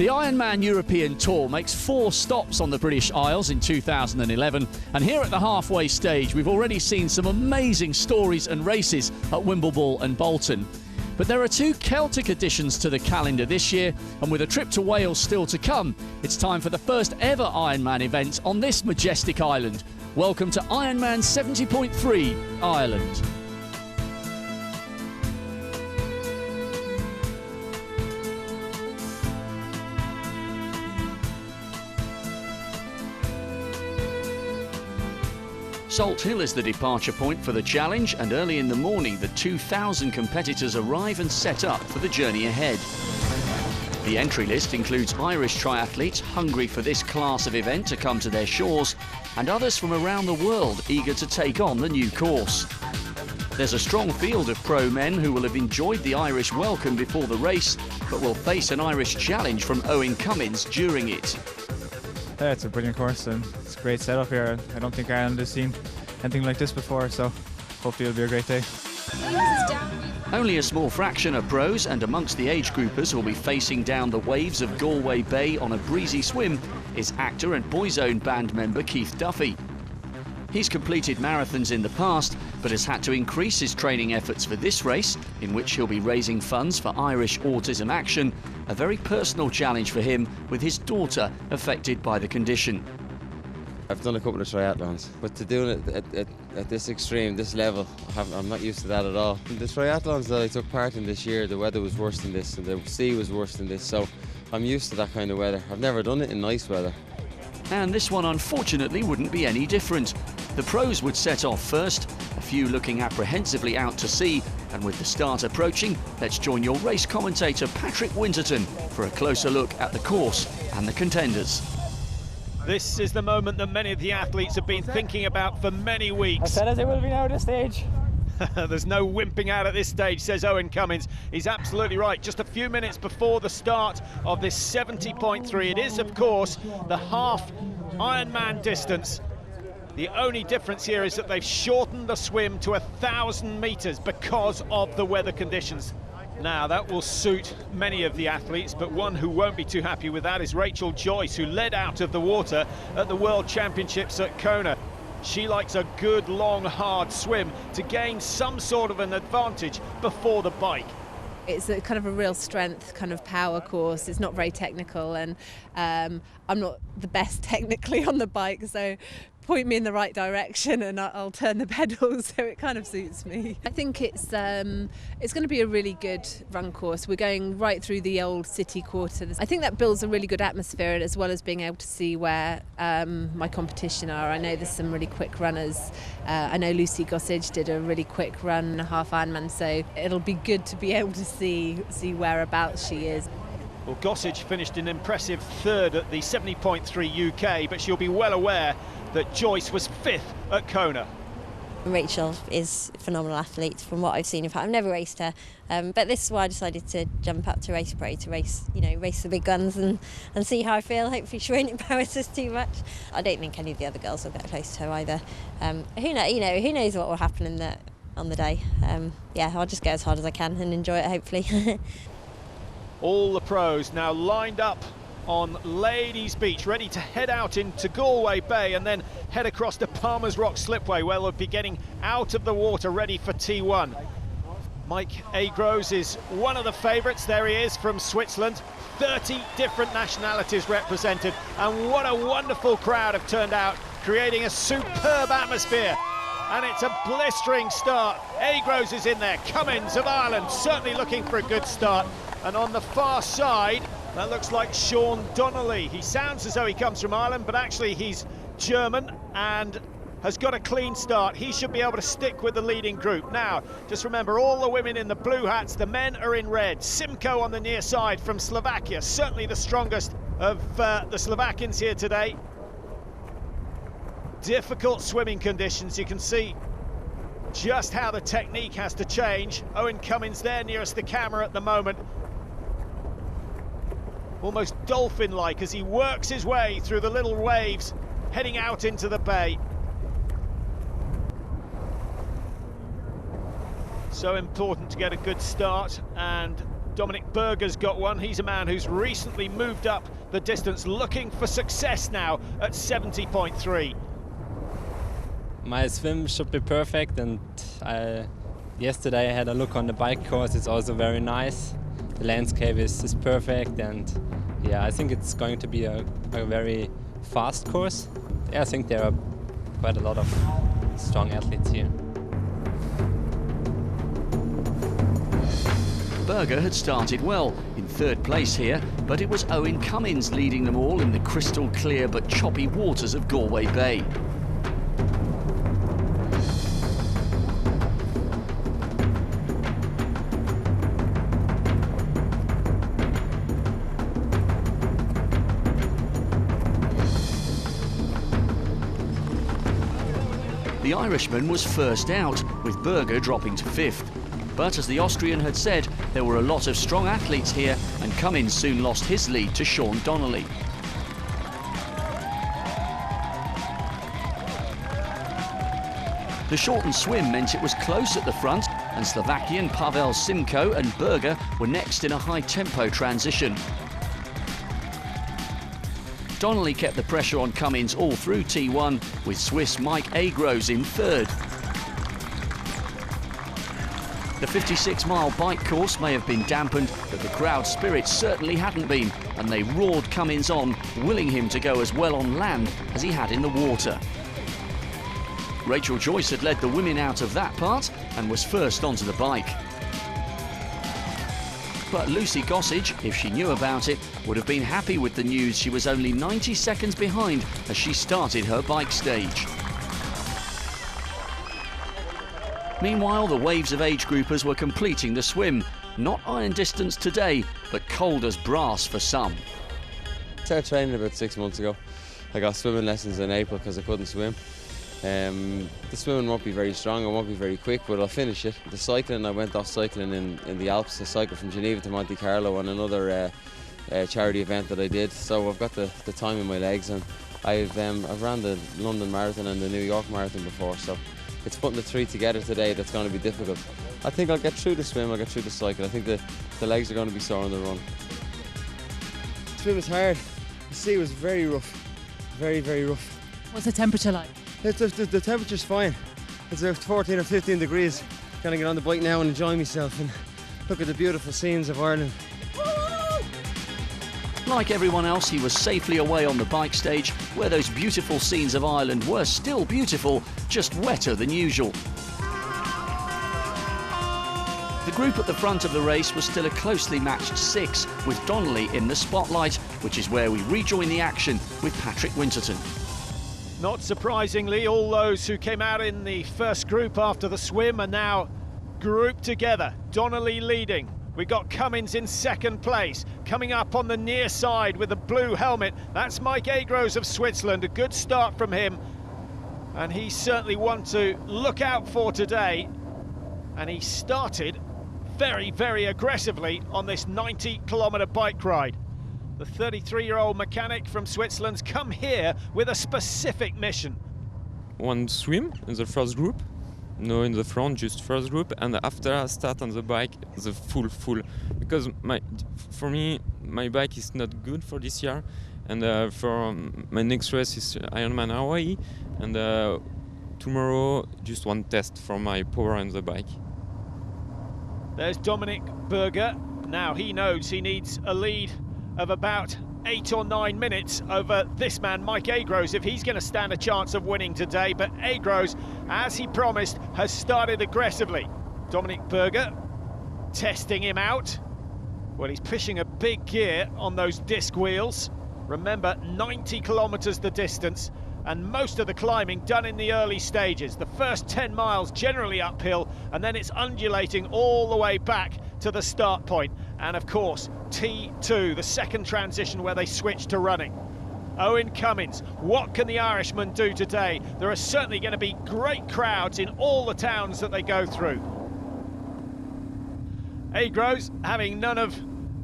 The Ironman European Tour makes 4 stops on the British Isles in 2011, and here at the halfway stage we've already seen some amazing stories and races at Wimbledon and Bolton. But there are 2 Celtic additions to the calendar this year, and with a trip to Wales still to come, it's time for the first ever Ironman event on this majestic island. Welcome to Ironman 70.3 Ireland. Salt Hill is the departure point for the challenge, and early in the morning the 2,000 competitors arrive and set up for the journey ahead. The entry list includes Irish triathletes hungry for this class of event to come to their shores, and others from around the world eager to take on the new course. There's a strong field of pro men who will have enjoyed the Irish welcome before the race, but will face an Irish challenge from Owen Cummins during it. Yeah, it's a brilliant course and it's a great setup here. I don't think Ireland has seen anything like this before, so hopefully it'll be a great day. Only a small fraction are pros, and amongst the age groupers who'll be facing down the waves of Galway Bay on a breezy swim is actor and Boyzone band member Keith Duffy. He's completed marathons in the past, but has had to increase his training efforts for this race, in which he'll be raising funds for Irish Autism Action, a very personal challenge for him with his daughter affected by the condition. I've done a couple of triathlons, but to do it at this extreme, this level, I'm not used to that at all. The triathlons that I took part in this year, the weather was worse than this and the sea was worse than this, so I'm used to that kind of weather. I've never done it in nice weather. And this one unfortunately wouldn't be any different. The pros would set off first, a few looking apprehensively out to sea, and with the start approaching, let's join your race commentator Patrick Winterton for a closer look at the course and the contenders. This is the moment that many of the athletes have been thinking about for many weeks. I said as it will be now at this stage. There's no wimping out at this stage, says Owen Cummins. He's absolutely right. Just a few minutes before the start of this 70.3. It is, of course, the half Ironman distance. The only difference here is that they've shortened the swim to 1,000 metres because of the weather conditions. Now, that will suit many of the athletes, but one who won't be too happy with that is Rachel Joyce, who led out of the water at the World Championships at Kona. She likes a good, long, hard swim to gain some sort of an advantage before the bike. It's a kind of a real strength kind of power course. It's not very technical, and I'm not the best technically on the bike, so point me in the right direction and I'll turn the pedals, so it kind of suits me. I think it's going to be a really good run course. We're going right through the old city quarter. I think that builds a really good atmosphere, as well as being able to see where my competition are. I know there's some really quick runners. I know Lucy Gossage did a really quick run, a half Ironman, so it'll be good to be able to see whereabouts she is. Well, Gossage finished an impressive 3rd at the 70.3 UK, but she'll be well aware that Joyce was 5th at Kona. Rachel is a phenomenal athlete from what I've seen of her. I've never raced her, but this is why I decided to jump up to Race Pro, to race the big guns and see how I feel. Hopefully she won't embarrass us too much. I don't think any of the other girls will get close to her either. Who knows what will happen on the day. Yeah, I'll just go as hard as I can and enjoy it, hopefully. All the pros now lined up on Ladies Beach, ready to head out into Galway Bay and then head across to Palmer's Rock Slipway, where they'll be getting out of the water ready for T1. Mike Agros is one of the favourites. There he is from Switzerland. 30 different nationalities represented, and what a wonderful crowd have turned out, creating a superb atmosphere. And it's a blistering start. Agros is in there. Cummins of Ireland certainly looking for a good start. And on the far side, that looks like Sean Donnelly. He sounds as though he comes from Ireland, but actually he's German and has got a clean start. He should be able to stick with the leading group. Now, just remember, all the women in the blue hats, the men are in red. Simko on the near side from Slovakia, certainly the strongest of the Slovakians here today. Difficult swimming conditions. You can see just how the technique has to change. Owen Cummins there nearest the camera at the moment. Almost dolphin-like as he works his way through the little waves, heading out into the bay. So important to get a good start, and Dominic Berger's got one. He's a man who's recently moved up the distance, looking for success now at 70.3. My swim should be perfect, and yesterday I had a look on the bike course. It's also very nice. The landscape is perfect, and yeah, I think it's going to be a very fast course. Yeah, I think there are quite a lot of strong athletes here. Berger had started well, in third place here, but it was Owen Cummins leading them all in the crystal clear but choppy waters of Galway Bay. The Irishman was first out, with Berger dropping to fifth. But as the Austrian had said, there were a lot of strong athletes here, and Cummins soon lost his lead to Sean Donnelly. The shortened swim meant it was close at the front, and Slovakian Pavel Simko and Berger were next in a high-tempo transition. Donnelly kept the pressure on Cummins all through T1, with Swiss Mike Agros in third. The 56-mile bike course may have been dampened, but the crowd spirit certainly hadn't been, and they roared Cummins on, willing him to go as well on land as he had in the water. Rachel Joyce had led the women out of that part and was first onto the bike. But Lucy Gossage, if she knew about it, would have been happy with the news she was only 90 seconds behind as she started her bike stage. Meanwhile, the waves of age groupers were completing the swim. Not iron distance today, but cold as brass for some. I started training about 6 months ago. I got swimming lessons in April because I couldn't swim. The swimming won't be very strong, it won't be very quick, but I'll finish it. The cycling, I went off cycling in the Alps. I cycled from Geneva to Monte Carlo on another charity event that I did. So I've got the time in my legs, and I've ran the London Marathon and the New York Marathon before, so it's putting the three together today that's going to be difficult. I think I'll get through the swim, I'll get through the cycle. I think the legs are going to be sore on the run. The swim is hard. The sea was very rough, very, very rough. What's the temperature like? The temperature's fine. It's about 14 or 15 degrees. Gonna get on the bike now and enjoy myself and look at the beautiful scenes of Ireland. Like everyone else, he was safely away on the bike stage, where those beautiful scenes of Ireland were still beautiful, just wetter than usual. The group at the front of the race was still a closely matched six, with Donnelly in the spotlight, which is where we rejoin the action with Patrick Winterton. Not surprisingly, all those who came out in the first group after the swim are now grouped together. Donnelly leading. We got Cummins in second place. Coming up on the near side with a blue helmet, that's Mike Agros of Switzerland. A good start from him, and he's certainly one to look out for today. And he started very, very aggressively on this 90-kilometre bike ride. The 33-year-old mechanic from Switzerland's come here with a specific mission. One swim in the first group, no in the front, just first group, and after I start on the bike, the full, because for me, my bike is not good for this year, and for my next race is Ironman Hawaii, and tomorrow just one test for my power on the bike. There's Dominic Berger. Now he knows he needs a lead of about 8 or 9 minutes over this man, Mike Agros, if he's going to stand a chance of winning today. But Agros, as he promised, has started aggressively. Dominic Berger testing him out. Well, he's pushing a big gear on those disc wheels. Remember, 90 kilometres the distance, and most of the climbing done in the early stages. The first 10 miles generally uphill, and then it's undulating all the way back to the start point. And of course, T2, the second transition where they switch to running. Owen Cummins, what can the Irishman do today? There are certainly going to be great crowds in all the towns that they go through. Agros, having none of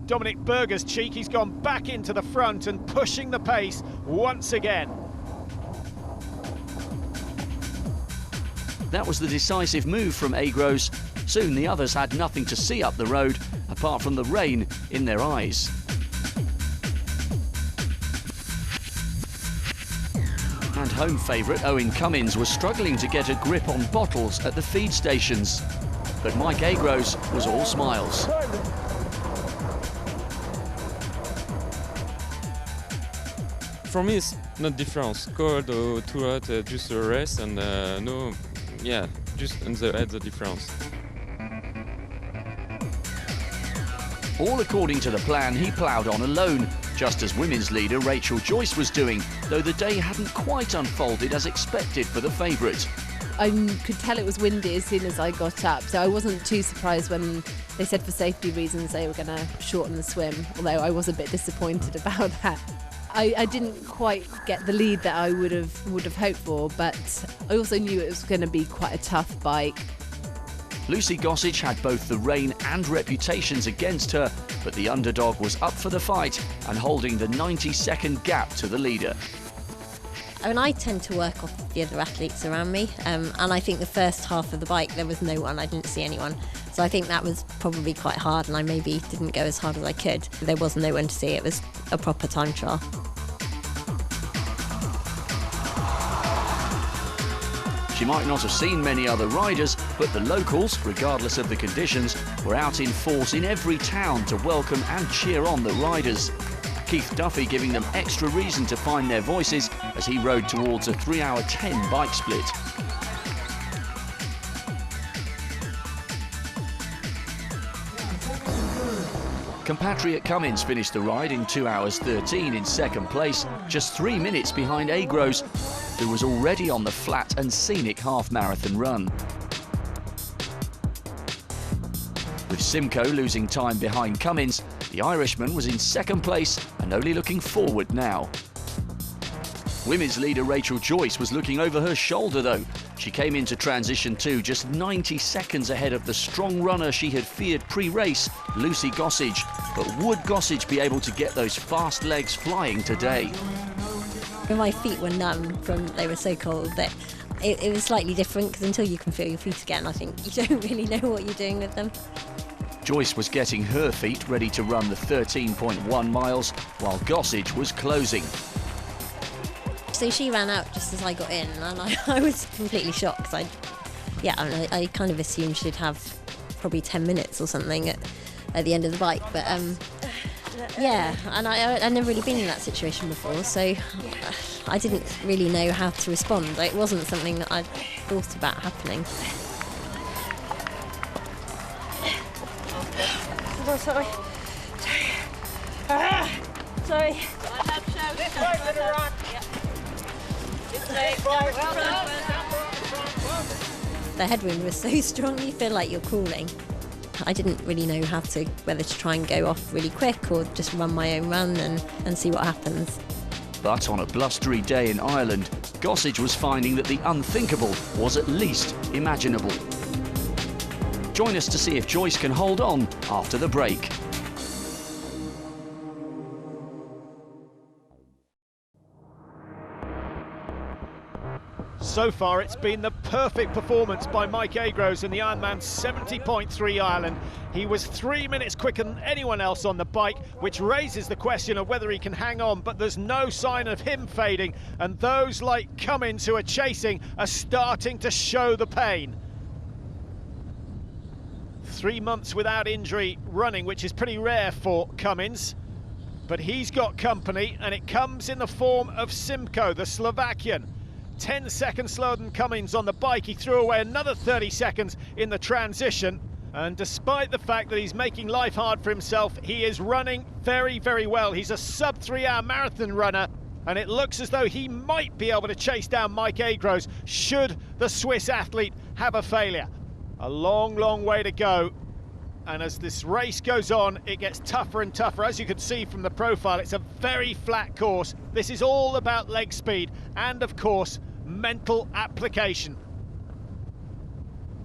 Dominic Berger's cheek, he's gone back into the front and pushing the pace once again. That was the decisive move from Agros, Soon the others had nothing to see up the road apart from the rain in their eyes. And home favourite Owen Cummins was struggling to get a grip on bottles at the feed stations. But Mike Agrose was all smiles. For me, it's not difference. Cold or too hot, just a race, and no, yeah, just on the head the difference. All according to the plan, he ploughed on alone, just as women's leader Rachel Joyce was doing, though the day hadn't quite unfolded as expected for the favourite. I could tell it was windy as soon as I got up, so I wasn't too surprised when they said for safety reasons they were going to shorten the swim, although I was a bit disappointed about that. I didn't quite get the lead that I would have hoped for, but I also knew it was going to be quite a tough bike. Lucy Gossage had both the rain and reputations against her, but the underdog was up for the fight and holding the 90-second gap to the leader. I mean, I tend to work off the other athletes around me, and I think the first half of the bike there was no one, I didn't see anyone. So I think that was probably quite hard, and I maybe didn't go as hard as I could. There was no one to see, it was a proper time trial. She might not have seen many other riders, but the locals, regardless of the conditions, were out in force in every town to welcome and cheer on the riders. Keith Duffy giving them extra reason to find their voices as he rode towards a 3-hour 10 bike split. Compatriot Cummins finished the ride in 2 hours 13 in second place, just 3 minutes behind Agrose, who was already on the flat and scenic half-marathon run. With Simcoe losing time behind Cummins, the Irishman was in second place and only looking forward now. Women's leader Rachel Joyce was looking over her shoulder though. She came into transition 2 just 90 seconds ahead of the strong runner she had feared pre-race, Lucy Gossage. But would Gossage be able to get those fast legs flying today? My feet were numb they were so cold that it was slightly different, because until you can feel your feet again, I think you don't really know what you're doing with them. Joyce was getting her feet ready to run the 13.1 miles, while Gossage was closing. So she ran out just as I got in, and I was completely shocked. I kind of assumed she'd have probably 10 minutes or something at the end of the bike, but yeah, and I'd never really been in that situation before, so I didn't really know how to respond. It wasn't something that I'd thought about happening. Oh, sorry. Sorry. The headwind was so strong you feel like you're crawling. I didn't really know whether to try and go off really quick or just run my own run and see what happens. But on a blustery day in Ireland, Gossage was finding that the unthinkable was at least imaginable. Join us to see if Joyce can hold on after the break. So far, it's been the perfect performance by Mike Agrose in the Ironman 70.3 Ireland. He was 3 minutes quicker than anyone else on the bike, which raises the question of whether he can hang on, but there's no sign of him fading, and those like Cummins who are chasing are starting to show the pain. 3 months without injury running, which is pretty rare for Cummins, but he's got company, and it comes in the form of Simcoe, the Slovakian. 10 seconds slower than Cummins on the bike. He threw away another 30 seconds in the transition, and despite the fact that he's making life hard for himself, he is running very, very well. He's a sub 3-hour marathon runner, and it looks as though he might be able to chase down Mike Agrose should the Swiss athlete have a failure. A long, long way to go, and as this race goes on, it gets tougher and tougher. As you can see from the profile, it's a very flat course. This is all about leg speed and, of course, mental application.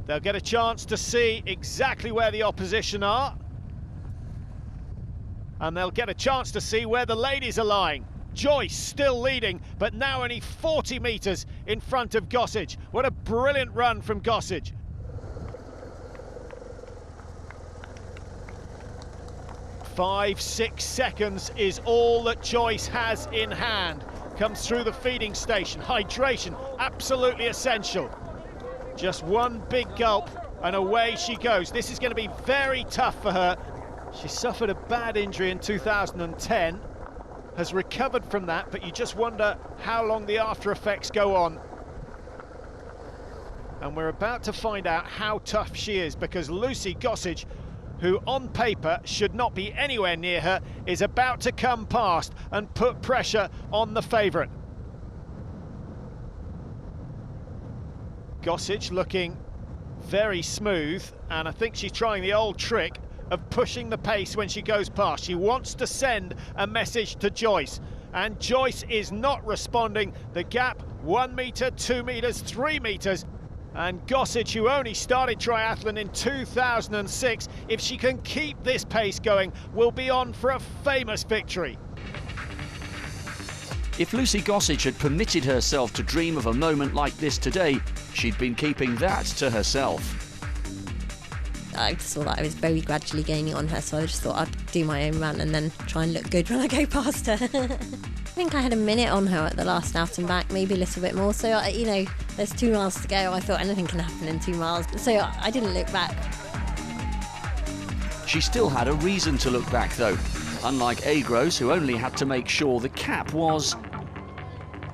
They'll get a chance to see exactly where the opposition are, and they'll get a chance to see where the ladies are lying. Joyce still leading, but now only 40 metres in front of Gossage. What a brilliant run from Gossage. 5-6 seconds is all that Joyce has in hand. Comes through the feeding station. Hydration, absolutely essential. Just one big gulp and away she goes. This is going to be very tough for her. She suffered a bad injury in 2010, has recovered from that, but you just wonder how long the after effects go on. And we're about to find out how tough she is, because Lucy Gossage, who on paper should not be anywhere near her, is about to come past and put pressure on the favourite. Gossage looking very smooth, and I think she's trying the old trick of pushing the pace when she goes past. She wants to send a message to Joyce, and Joyce is not responding. The gap, 1 metre, 2 metres, 3 metres. And Gossage, who only started triathlon in 2006, if she can keep this pace going, will be on for a famous victory. If Lucy Gossage had permitted herself to dream of a moment like this today, she'd been keeping that to herself. I saw that I was very gradually gaining on her, so I just thought I'd do my own run and then try and look good when I go past her. I think I had a minute on her at the last out and back, maybe a little bit more. So, you know, there's 2 miles to go. I thought anything can happen in 2 miles. So I didn't look back. She still had a reason to look back, though. Unlike Agros, who only had to make sure the cap was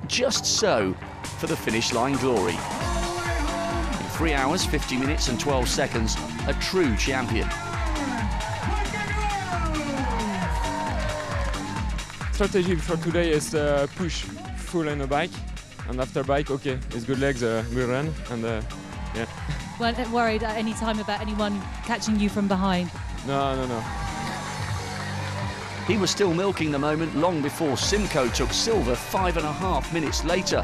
just so for the finish line glory. In 3 hours, 50 minutes and 12 seconds, a true champion. Strategy for today is push full on a bike, and after bike, okay, it's good legs, good run, and yeah. Weren't worried at any time about anyone catching you from behind? No. He was still milking the moment long before Simco took silver 5.5 minutes later.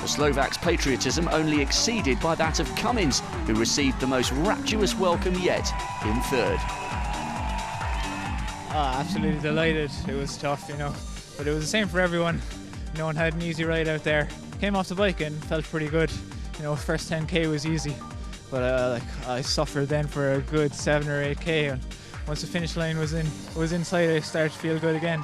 The Slovak's patriotism only exceeded by that of Cummins, who received the most rapturous welcome yet in third. Absolutely delighted. It was tough, you know, but it was the same for everyone. No one had an easy ride out there. Came off the bike and felt pretty good. You know, first 10k was easy, but I suffered then for a good 7 or 8k, and once the finish line was inside, I started to feel good again.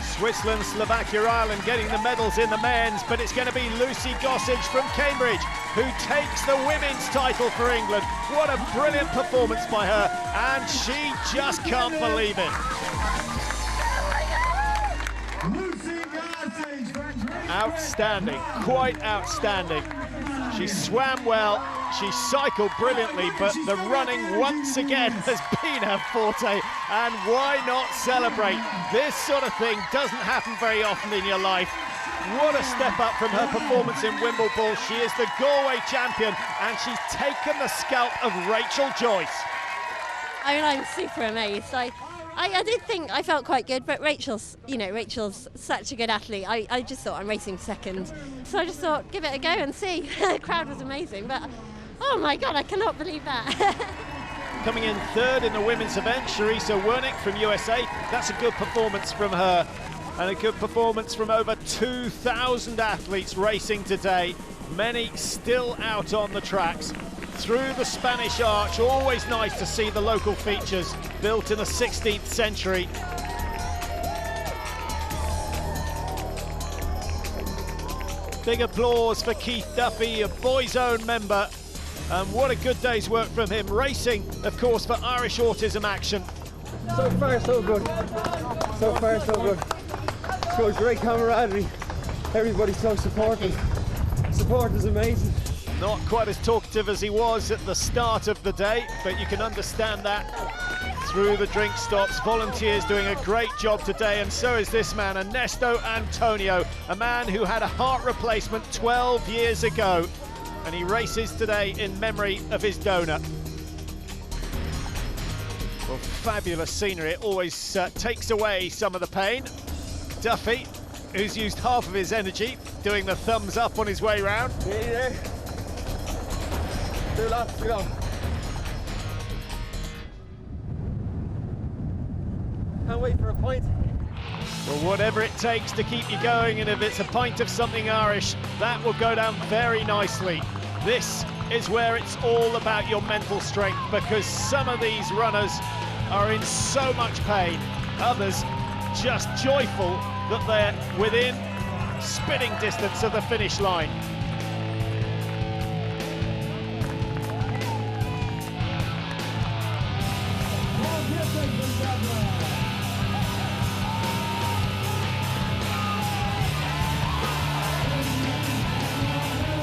Switzerland, Slovakia, Ireland getting the medals in the men's, but it's going to be Lucy Gossage from Cambridge who takes the women's title for England. What a brilliant performance by her, and she just can't believe it. Outstanding, quite outstanding. She swam well, she cycled brilliantly, but the running once again has been her forte, and why not celebrate? This sort of thing doesn't happen very often in your life. What a step up from her performance in Wimbledon. She is the Galway champion, and she's taken the scalp of Rachel Joyce. I mean, I'm super amazed. I did think I felt quite good, but Rachel's such a good athlete. I just thought I'm racing second. So I just thought, give it a go and see. The crowd was amazing, but oh my God, I cannot believe that. Coming in third in the women's event, Charissa Wernick from USA. That's a good performance from her, and a good performance from over 2,000 athletes racing today. Many still out on the tracks. Through the Spanish Arch, always nice to see the local features built in the 16th century. Big applause for Keith Duffy, a Boys Own member, and what a good day's work from him, racing, of course, for Irish Autism Action. So far, so good. So far, so good. It's got great camaraderie. Everybody's so supportive. Support is amazing. Not quite as talkative as he was at the start of the day, but you can understand that through the drink stops. Volunteers doing a great job today, and so is this man, Ernesto Antonio, a man who had a heart replacement 12 years ago, and he races today in memory of his donor. Well, fabulous scenery. It always takes away some of the pain. Duffy, who's used half of his energy, doing the thumbs up on his way round. Yeah. Too long, too long. Can't wait for a pint. Well, whatever it takes to keep you going, and if it's a pint of something Irish, that will go down very nicely. This is where it's all about your mental strength, because some of these runners are in so much pain. Others just joyful that they're within spitting distance of the finish line.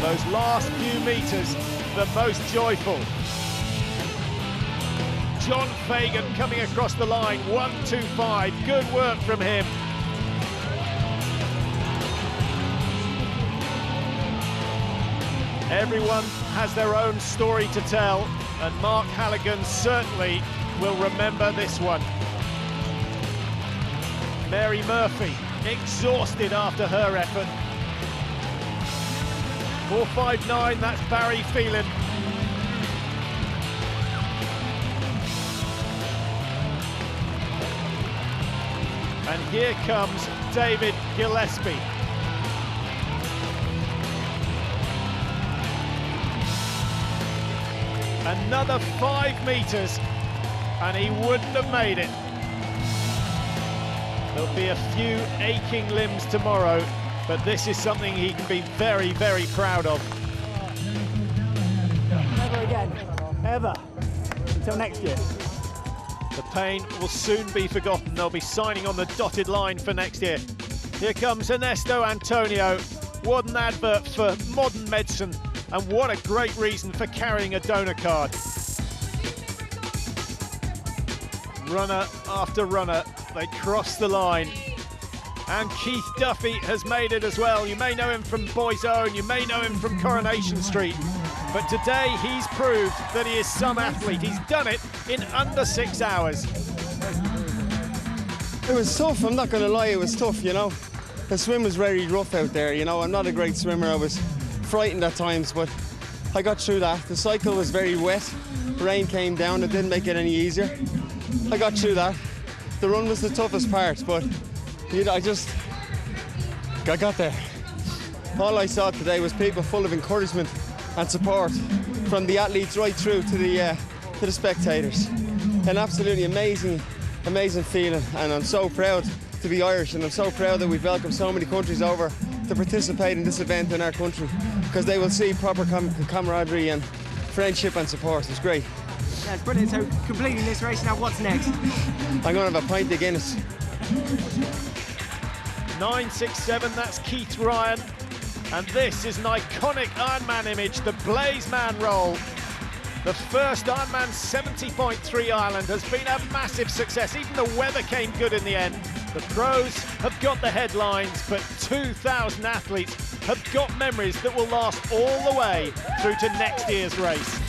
Those last few metres, the most joyful. John Fagan coming across the line, 1:25. Good work from him. Everyone has their own story to tell, and Mark Halligan certainly will remember this one. Mary Murphy, exhausted after her effort. 4:59, that's Barry Phelan. And here comes David Gillespie. Another 5 metres, and he wouldn't have made it. There'll be a few aching limbs tomorrow, but this is something he can be very, very proud of. Never again, ever, until next year. The pain will soon be forgotten. They'll be signing on the dotted line for next year. Here comes Ernesto Antonio. What an advert for modern medicine, and what a great reason for carrying a donor card. Runner after runner, they cross the line. And Keith Duffy has made it as well. You may know him from Boys Own, you may know him from Coronation Street, but today he's proved that he is some athlete. He's done it in under 6 hours. It was tough, I'm not going to lie, it was tough, you know. The swim was very rough out there, you know. I'm not a great swimmer, I was frightened at times, but I got through that. The cycle was very wet, rain came down, it didn't make it any easier. I got through that. The run was the toughest part, but you know, I got there. All I saw today was people full of encouragement and support from the athletes right through to the spectators. An absolutely amazing feeling, and I'm so proud to be Irish, and I'm so proud that we've welcomed so many countries over to participate in this event in our country, because they will see proper camaraderie and friendship and support. It's great. That's brilliant. So completing this race, now what's next? I'm going to have a pint of Guinness. 967, that's Keith Ryan. And this is an iconic Ironman image, the Blaze Man roll. The first Ironman 70.3 Ireland has been a massive success. Even the weather came good in the end. The pros have got the headlines, but 2,000 athletes have got memories that will last all the way through to next year's race.